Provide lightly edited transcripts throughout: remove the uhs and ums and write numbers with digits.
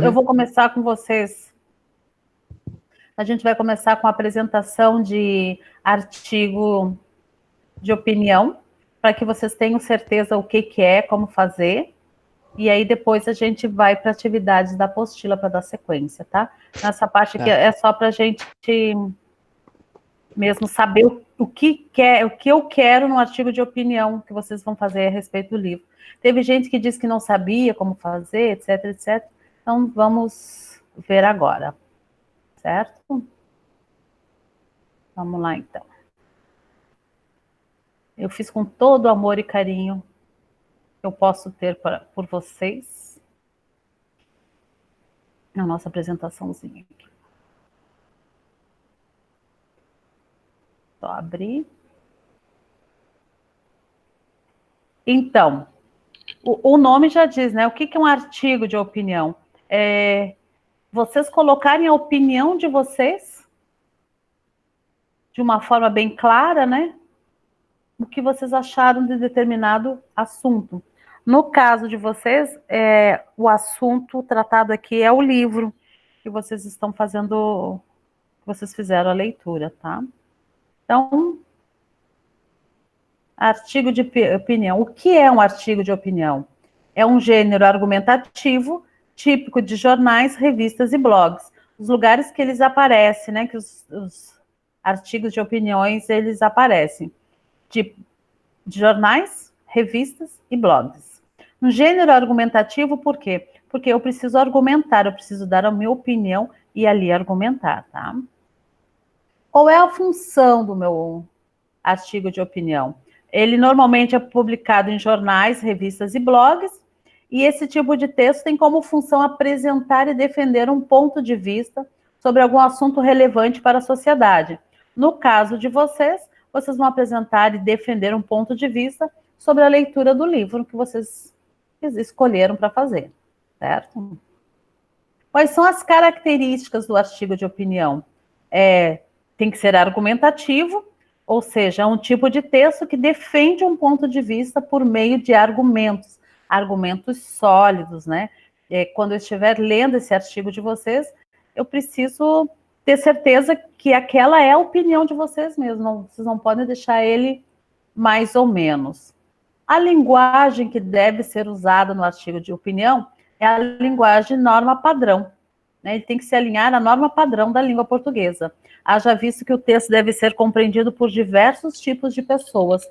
Eu vou começar com vocês. A gente vai começar com a apresentação de artigo de opinião, para que vocês tenham certeza o que é, como fazer. E aí depois a gente vai para atividades da apostila para dar sequência, tá? Nessa parte aqui é só para a gente mesmo saber o que eu quero no artigo de opinião que vocês vão fazer a respeito do livro. Teve gente que disse que não sabia como fazer, etc, etc. Então vamos ver agora, certo? Vamos lá então. Eu fiz com todo o amor e carinho que eu posso ter por vocês. A nossa apresentaçãozinha aqui. Só abrir. Então, o nome já diz, né? O que é um artigo de opinião? É vocês colocarem a opinião de vocês de uma forma bem clara, né? O que vocês acharam de determinado assunto. No caso de vocês, o assunto tratado aqui é o livro que vocês estão fazendo, que vocês fizeram a leitura, tá? Então, artigo de opinião. O que é um artigo de opinião? É um gênero argumentativo típico de jornais, revistas e blogs. Os lugares que eles aparecem, né? Que os artigos de opiniões, eles aparecem. De jornais, revistas e blogs. Um gênero argumentativo, por quê? Porque eu preciso argumentar, eu preciso dar a minha opinião e ali argumentar, tá? Qual é a função do meu artigo de opinião? Ele normalmente é publicado em jornais, revistas e blogs, e esse tipo de texto tem como função apresentar e defender um ponto de vista sobre algum assunto relevante para a sociedade. No caso de vocês vão apresentar e defender um ponto de vista sobre a leitura do livro que vocês escolheram para fazer, certo? Quais são as características do artigo de opinião? Tem que ser argumentativo, ou seja, é um tipo de texto que defende um ponto de vista por meio de argumentos sólidos, né? Quando eu estiver lendo esse artigo de vocês, eu preciso ter certeza que aquela é a opinião de vocês mesmos, vocês não podem deixar ele mais ou menos. A linguagem que deve ser usada no artigo de opinião é a linguagem norma padrão, né? Ele tem que se alinhar à norma padrão da língua portuguesa. Haja visto que o texto deve ser compreendido por diversos tipos de pessoas,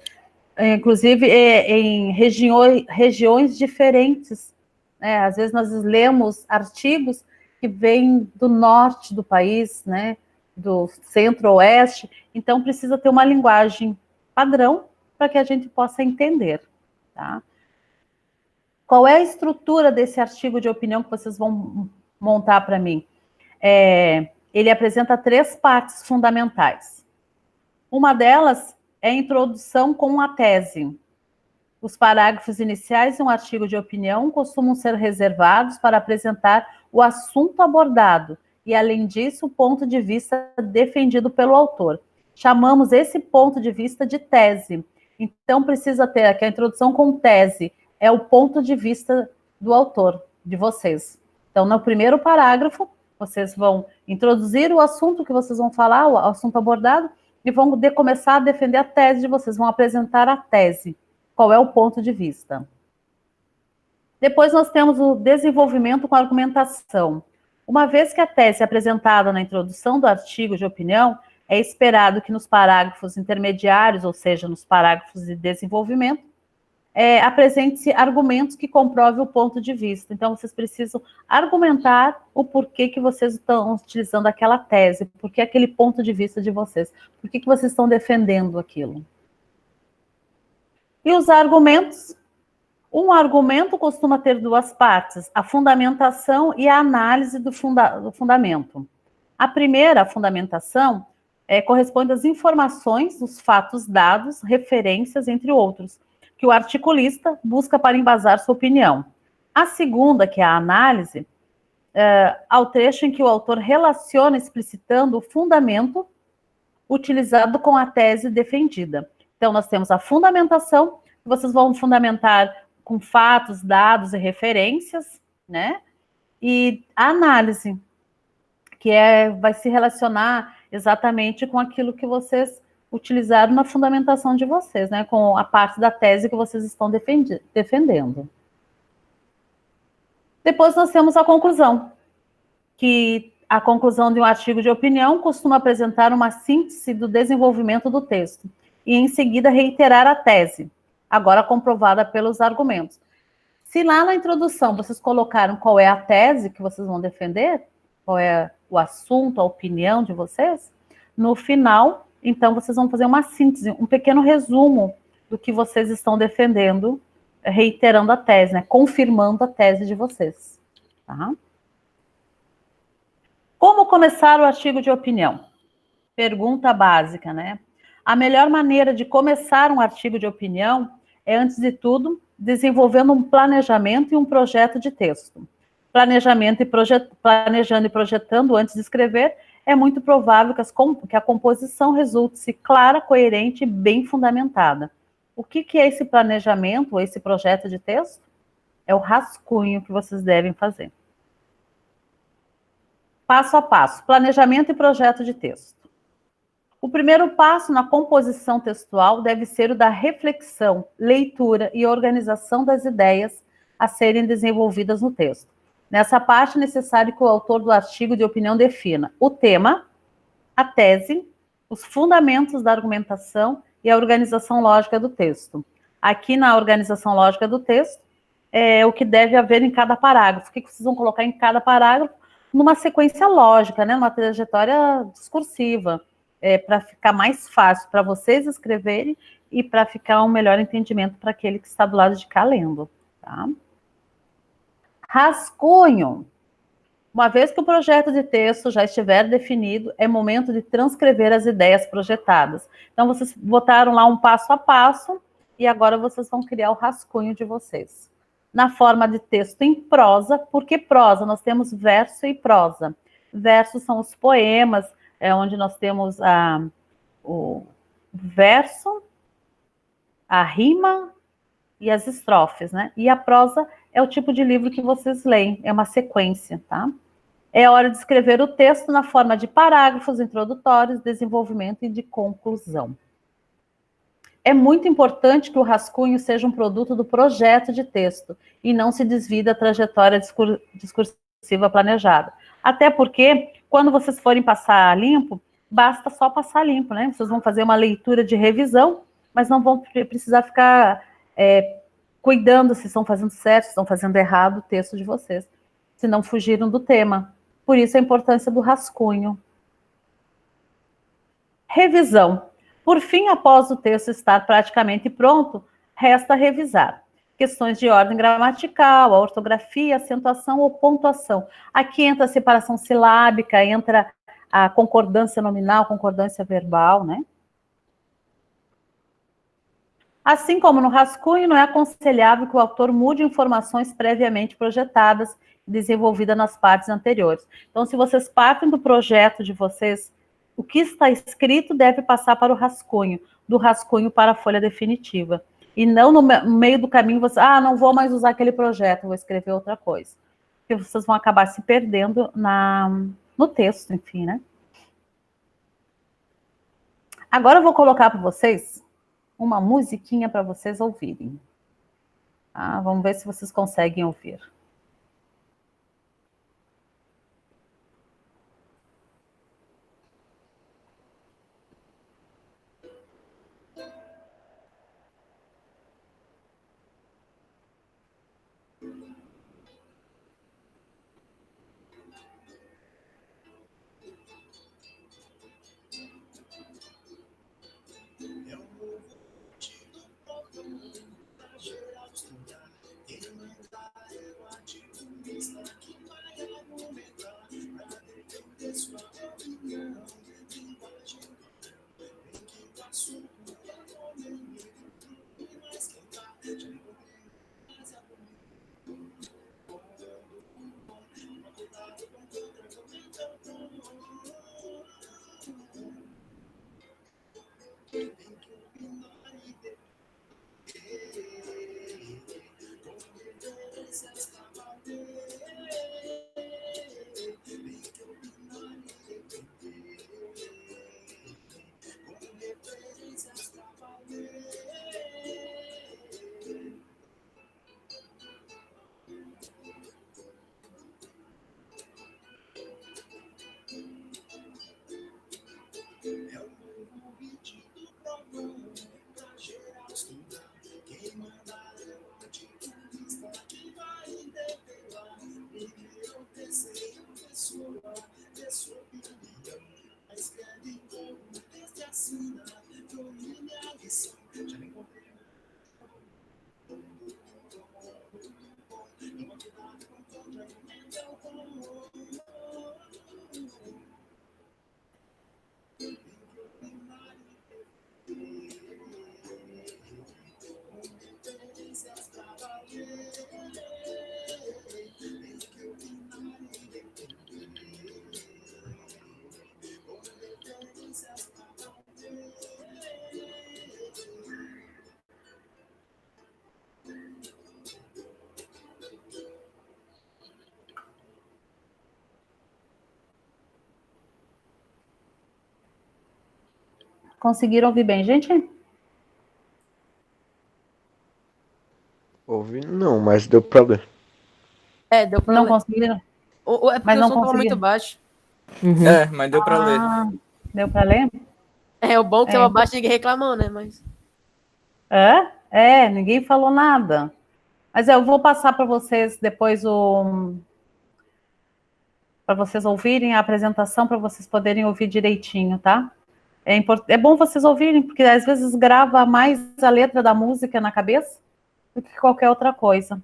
inclusive em regiões diferentes, né? Às vezes nós lemos artigos que vêm do norte do país, né? Do centro-oeste, então precisa ter uma linguagem padrão para que a gente possa entender, tá? Qual é a estrutura desse artigo de opinião que vocês vão montar para mim? Ele apresenta 3 partes fundamentais. Uma delas é a introdução com a tese. Os parágrafos iniciais de um artigo de opinião costumam ser reservados para apresentar o assunto abordado e, além disso, o ponto de vista defendido pelo autor. Chamamos esse ponto de vista de tese. Então, precisa ter aqui a introdução com tese, é o ponto de vista do autor, de vocês. Então, no primeiro parágrafo, vocês vão introduzir o assunto que vocês vão falar, o assunto abordado, e vão começar a defender a tese de vocês, vão apresentar a tese. Qual é o ponto de vista? Depois nós temos o desenvolvimento com argumentação. Uma vez que a tese é apresentada na introdução do artigo de opinião, é esperado que nos parágrafos intermediários, ou seja, nos parágrafos de desenvolvimento, apresente-se argumentos que comprovem o ponto de vista. Então, vocês precisam argumentar o porquê que vocês estão utilizando aquela tese, porquê aquele ponto de vista de vocês, por que vocês estão defendendo aquilo. E os argumentos? Um argumento costuma ter 2 partes, a fundamentação e a análise do fundamento. A primeira, a fundamentação, corresponde às informações, os fatos dados, referências, entre outros, que o articulista busca para embasar sua opinião. A segunda, que é a análise, ao trecho em que o autor relaciona explicitando o fundamento utilizado com a tese defendida. Então, nós temos a fundamentação, que vocês vão fundamentar com fatos, dados e referências, né? e a análise, que vai se relacionar exatamente com aquilo que vocês utilizaram na fundamentação de vocês, né? Com a parte da tese que vocês estão defendendo. Depois nós temos a conclusão, que a conclusão de um artigo de opinião costuma apresentar uma síntese do desenvolvimento do texto e, em seguida, reiterar a tese, agora comprovada pelos argumentos. Se lá na introdução vocês colocaram qual é a tese que vocês vão defender, qual é o assunto, a opinião de vocês, no final, então, vocês vão fazer uma síntese, um pequeno resumo do que vocês estão defendendo, reiterando a tese, né? Confirmando a tese de vocês. Tá? Como começar o artigo de opinião? Pergunta básica, né? A melhor maneira de começar um artigo de opinião é, antes de tudo, desenvolvendo um planejamento e um projeto de texto. Planejando e projetando antes de escrever, é muito provável que a composição resulte-se clara, coerente e bem fundamentada. O que é esse planejamento ou esse projeto de texto? É o rascunho que vocês devem fazer. Passo a passo, planejamento e projeto de texto. O primeiro passo na composição textual deve ser o da reflexão, leitura e organização das ideias a serem desenvolvidas no texto. Nessa parte, é necessário que o autor do artigo de opinião defina o tema, a tese, os fundamentos da argumentação e a organização lógica do texto. Aqui na organização lógica do texto, é o que deve haver em cada parágrafo. O que vocês vão colocar em cada parágrafo? Numa sequência lógica, né? Uma trajetória discursiva, para ficar mais fácil para vocês escreverem e para ficar um melhor entendimento para aquele que está do lado de cá lendo. Tá? Rascunho. Uma vez que o projeto de texto já estiver definido, é momento de transcrever as ideias projetadas. Então, vocês botaram lá um passo a passo e agora vocês vão criar o rascunho de vocês. Na forma de texto em prosa, porque prosa? Nós temos verso e prosa. Versos são os poemas, onde nós temos o verso, a rima e as estrofes, né? E a prosa é o tipo de livro que vocês leem, é uma sequência, tá? É hora de escrever o texto na forma de parágrafos introdutórios, desenvolvimento e de conclusão. É muito importante que o rascunho seja um produto do projeto de texto e não se desvie da trajetória discursiva planejada. Até porque, quando vocês forem passar limpo, basta só passar limpo, né? Vocês vão fazer uma leitura de revisão, mas não vão precisar ficar cuidando se estão fazendo certo, se estão fazendo errado o texto de vocês, se não fugiram do tema. Por isso a importância do rascunho. Revisão. Por fim, após o texto estar praticamente pronto, resta revisar. Questões de ordem gramatical, a ortografia, acentuação ou pontuação. Aqui entra a separação silábica, entra a concordância nominal, concordância verbal, né? Assim como no rascunho, não é aconselhável que o autor mude informações previamente projetadas e desenvolvidas nas partes anteriores. Então, se vocês partem do projeto de vocês, o que está escrito deve passar para o rascunho, do rascunho para a folha definitiva. E não no meio do caminho, você, não vou mais usar aquele projeto, vou escrever outra coisa. Porque vocês vão acabar se perdendo no texto, enfim, né? Agora eu vou colocar para vocês uma musiquinha para vocês ouvirem. Tá? Vamos ver se vocês conseguem ouvir. Conseguiram ouvir bem, gente? Ouvi não, mas deu pra ler. Deu pra Não ler. conseguiram? Ou é porque Mas o não som tava muito conseguiram? baixo. Mas deu pra ler. Deu para ler? O bom é que tava baixo e ninguém reclamou, né? Mas... Ninguém falou nada. Mas eu vou passar para vocês depois para vocês ouvirem a apresentação, para vocês poderem ouvir direitinho, tá? É bom vocês ouvirem, porque às vezes grava mais a letra da música na cabeça do que qualquer outra coisa.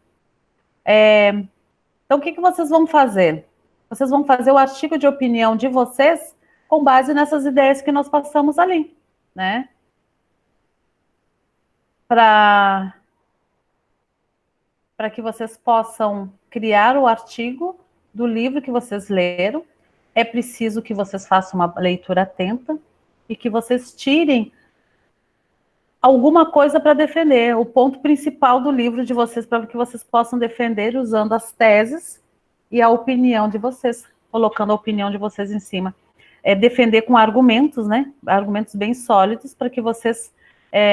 Então, o que vocês vão fazer? Vocês vão fazer o artigo de opinião de vocês com base nessas ideias que nós passamos ali, né? Para que vocês possam criar o artigo do livro que vocês leram, é preciso que vocês façam uma leitura atenta e que vocês tirem alguma coisa para defender, o ponto principal do livro de vocês, para que vocês possam defender usando as teses e a opinião de vocês, colocando a opinião de vocês em cima. Defender com argumentos, né? Argumentos bem sólidos, para que vocês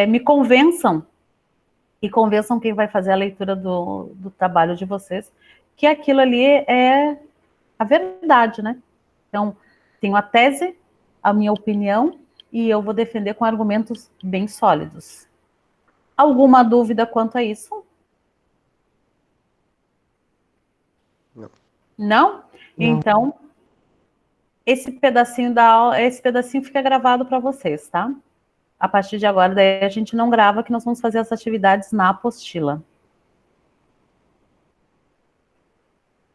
me convençam e convençam quem vai fazer a leitura do trabalho de vocês, que aquilo ali é a verdade, né? Então, tenho a tese, a minha opinião, e eu vou defender com argumentos bem sólidos. Alguma dúvida quanto a isso? Não. Não? Então, esse pedacinho da aula, esse pedacinho fica gravado para vocês, tá? A partir de agora, daí a gente não grava, que nós vamos fazer as atividades na apostila.